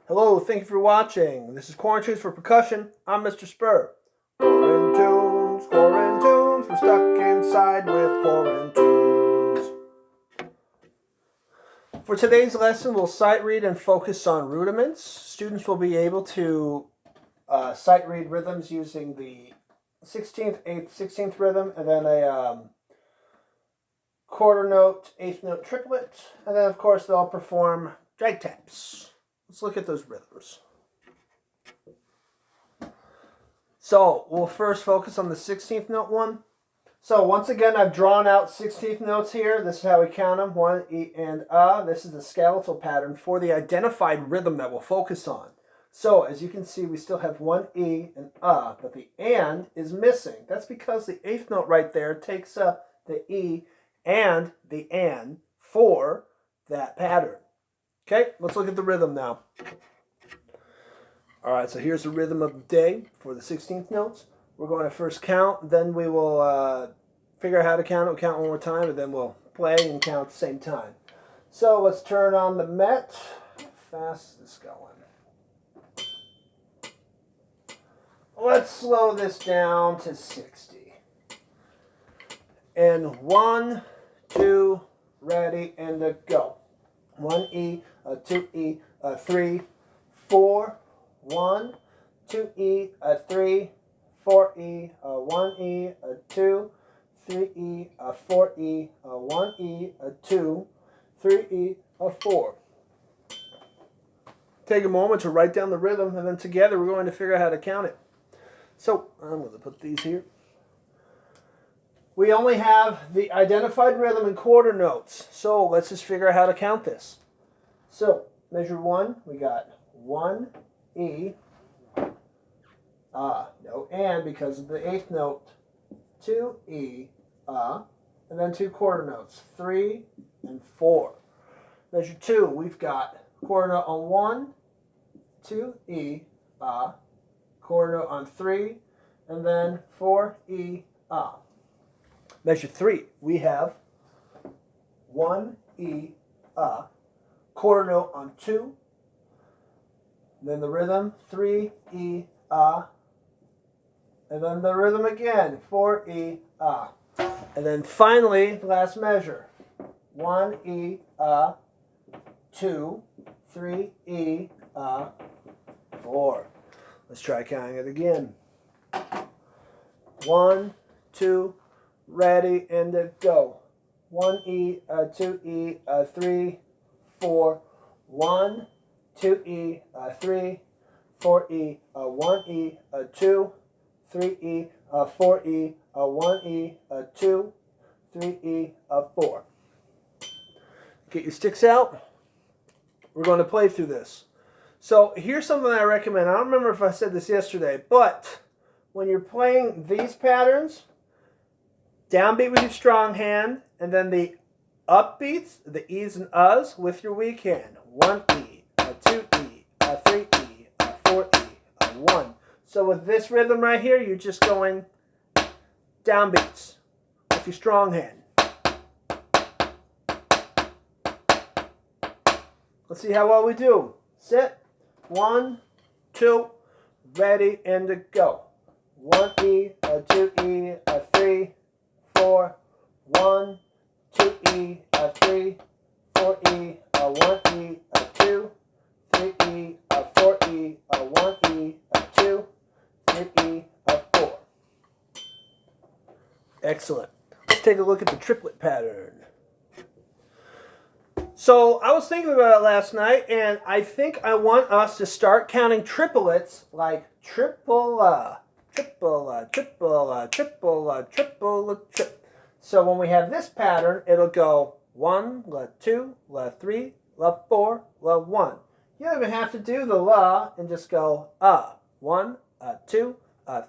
Hello, thank you for watching. This is Quarantunes for Percussion. I'm Mr. Spur. Quarantunes, Quarantunes, we're stuck inside with Quarantunes. For today's lesson, we'll sight read and focus on rudiments. Students will be able to sight read rhythms using the 16th, 8th, 16th rhythm, and then a quarter note, eighth note triplet, and then of course they'll perform drag taps. Let's look at those rhythms. So we'll first focus on the 16th note one. So once again, I've drawn out 16th notes here. This is how we count them, 1, E, and This is the skeletal pattern for the identified rhythm that we'll focus on. So as you can see, we still have 1 E and but the and is missing. That's because the 8th note right there takes up the E and the and for that pattern. Okay, let's look at the rhythm now. All right, so here's the rhythm of the day for the 16th notes. We're going to first count, then we will figure out how to count it. We'll count one more time, and then we'll play and count at the same time. So let's turn on the Met. How fast is this going? Let's slow this down to 60. And 1, 2, ready, and go. 1 E, 2 E, 3, 4, 1, 2 E, 3, 4 E, 1 E, 2, 3 E, 4 E, 1 E, 2, 3 E, 4. Take a moment to write down the rhythm, and then together we're going to figure out how to count it. So I'm going to put these here. We only have the identified rhythm in quarter notes, so let's just figure out how to count this. So measure 1, we got 1 E, no and because of the 8th note, 2 E, and then 2 quarter notes, 3 and 4. Measure 2, we've got quarter note on 1, 2 E, quarter note on 3, and then 4 E, Measure 3, we have 1 E, quarter note on 2, then the rhythm 3 E, and then the rhythm again 4 E, and then finally the last measure 1 E, 2, 3 E, 4. Let's try counting it again. 1, 2, ready, and go. 1 E, 2 E, 3, 4, 1, 2 E, 3, 4 E, 1 E, 2, 3 E, 4 E, 1 E, 2, 3 E, 4. Get your sticks out. We're going to play through this. So here's something I recommend. I don't remember if I said this yesterday, but when you're playing these patterns, downbeat with your strong hand, and then the upbeats, the E's and U's with your weak hand. 1 E, 2 E, 3 E, 4 E, 1. So with this rhythm right here, you're just going downbeats with your strong hand. Let's see how well we do. Sit. 1, 2, ready, and go. 1 E, 2 E, 3, 4, 1, 2 E, 3, 4 E, 1 E, 2, 3 E, 4 E, 1 E, 2, 3 E, 4. Excellent. Let's take a look at the triplet pattern. So I was thinking about it last night, and I think I want us to start counting triplets like triple, triple, triple, triple, triple, trip. So when we have this pattern, it'll go 1, 2, 3, 4, 1. You don't even have to do the la and just go 1, 2,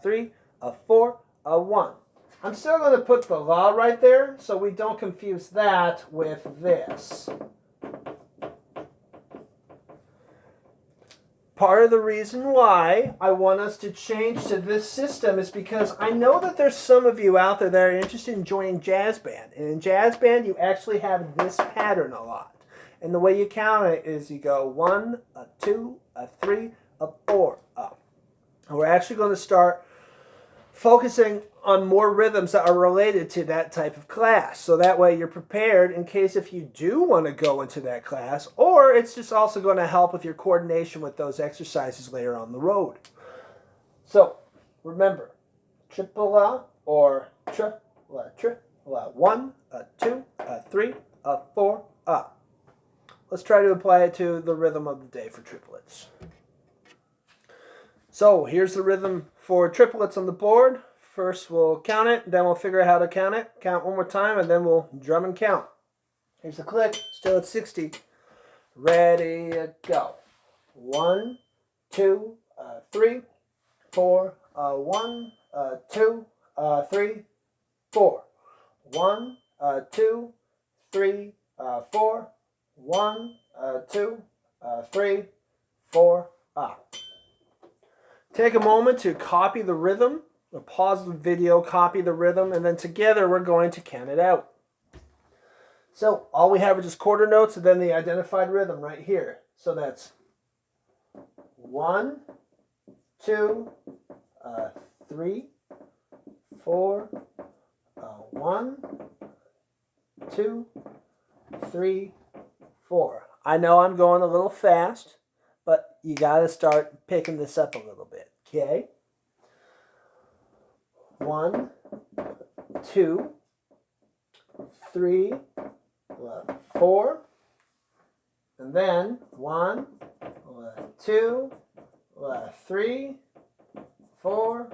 3, 4, 1. I'm still going to put the la right there so we don't confuse that with this. Part of the reason why I want us to change to this system is because I know that there's some of you out there that are interested in joining jazz band. And in jazz band, you actually have this pattern a lot. And the way you count it is you go 1, 2, a 3, a 4, up. And we're actually going to start focusing on more rhythms that are related to that type of class. So that way you're prepared in case if you do want to go into that class, or it's just also going to help with your coordination with those exercises later on the road. So remember, triple A or triple A. 1, a 2, a 3, a 4, a. Let's try to apply it to the rhythm of the day for triplets. So here's the rhythm for triplets on the board. First we'll count it, then we'll figure out how to count it. Count one more time, and then we'll drum and count. Here's the click, still at 60. Ready, go. 1, 2, 3, 4, 1, 2, 3, 4. 1, 2, 3, 4. 1, 2, 3, 4, up. Take a moment to copy the rhythm, or pause the video, copy the rhythm, and then together we're going to count it out. So all we have are just quarter notes and then the identified rhythm right here. So that's 1, 2, 3, 4, 1, 2, 3, 4. I know I'm going a little fast, but you got to start picking this up a little bit, okay? 1, 2, 3, 4, and then 1, 2, 3, 4,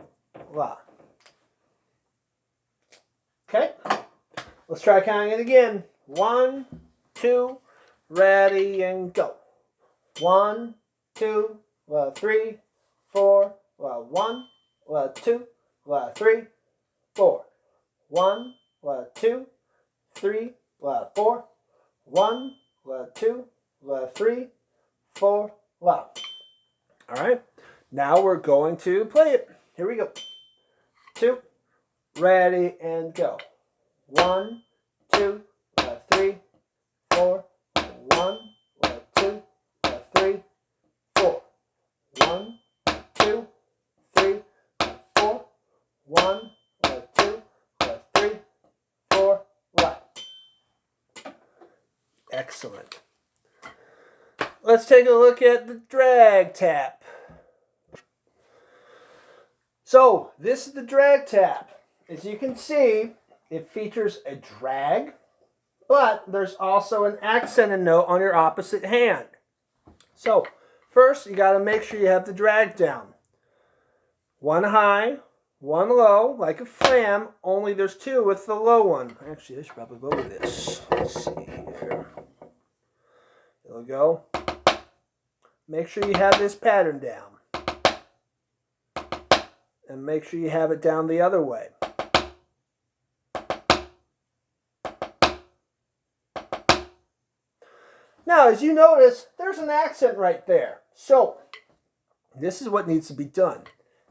okay? Let's try counting it again. 1, 2, ready and go. 1, 2, 3, 4, 1, 2, 3, 4. 1, 2, 3, 4. 1, 2, 3, 4. All right. Now we're going to play it. Here we go. 2, ready and go. 1, 2, 3, 4. 1, 2, 3, 4. 1, 2, 3, 4. 1, 2, 3, 4. Excellent. Let's take a look at the drag tap. So this is the drag tap. As you can see, it features a drag, but there's also an accented note on your opposite hand. So first, you got to make sure you have the drag down. One high, one low, like a flam, only there's two with the low one. Actually, I should probably lower this. Let's see here. There we go. Make sure you have this pattern down. And make sure you have it down the other way. Now, as you notice, there's an accent right there. So, this is what needs to be done.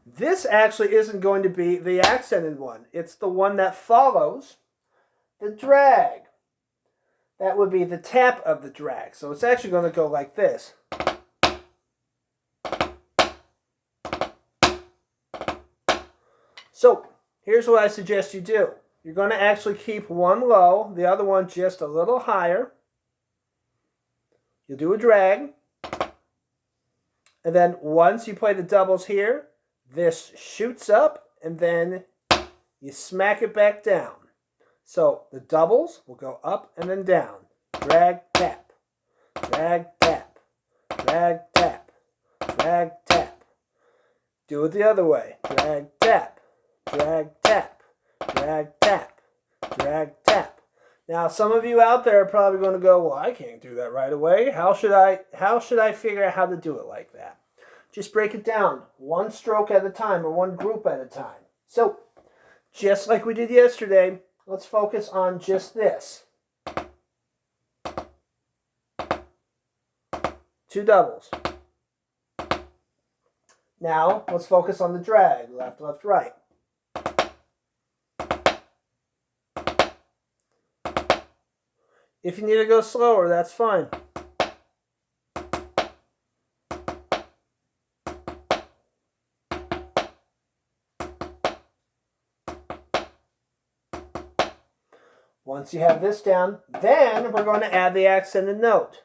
This actually isn't going to be the accented one. It's the one that follows the drag. That would be the tap of the drag. So it's actually going to go like this. So, here's what I suggest you do. You're going to actually keep one low, the other one just a little higher. You'll do a drag. And then once you play the doubles here, this shoots up and then you smack it back down. So the doubles will go up and then down. Drag, tap. Drag, tap. Drag, tap. Drag, tap. Do it the other way. Drag, tap. Drag, tap. Drag, tap. Drag, tap. Now, some of you out there are probably going to go, well, I can't do that right away. How should I figure out how to do it like that? Just break it down one stroke at a time or one group at a time. So, just like we did yesterday, let's focus on just this. Two doubles. Now, let's focus on the drag. Left, left, right. If you need to go slower, that's fine. Once you have this down, then we're going to add the accented note.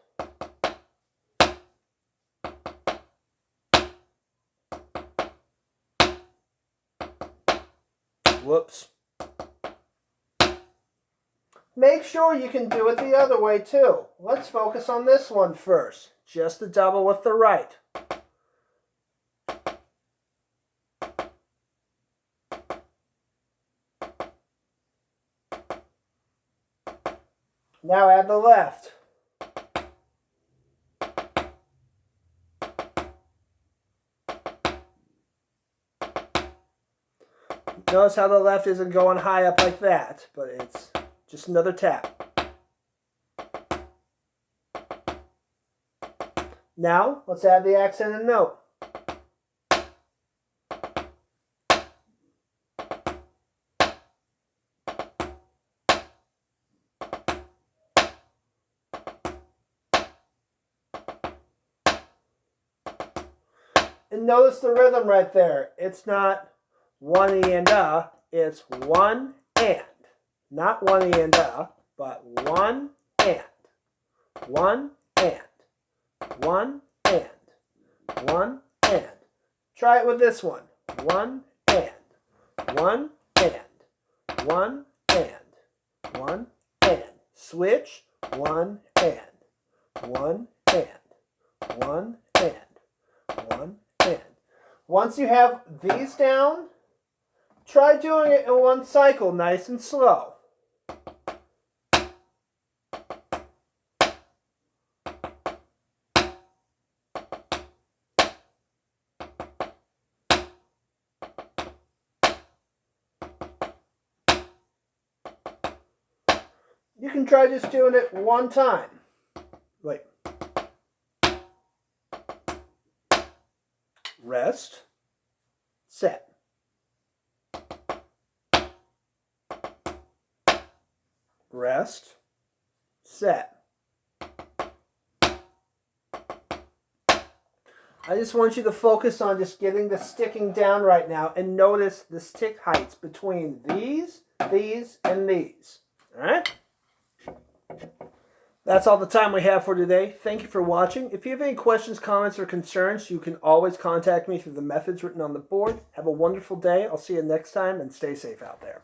Whoops. Make sure you can do it the other way too. Let's focus on this one first. Just the double with the right. Now add the left. Notice how the left isn't going high up like that, but it's just another tap. Now, let's add the accented note. And notice the rhythm right there. It's not one E and a, it's one and. Not one E and a, but one and. One and. One and. One and. Try it with this one. One and. One and. One and. One and. Switch. One and. One and. One and. One and. Once you have these down, try doing it in one cycle, nice and slow. You can try just doing it one time. Wait. Rest, set. Rest, set. I just want you to focus on just getting the sticking down right now and notice the stick heights between these, and these. All right? That's all the time we have for today. Thank you for watching. If you have any questions, comments, or concerns, you can always contact me through the methods written on the board. Have a wonderful day. I'll see you next time, and stay safe out there.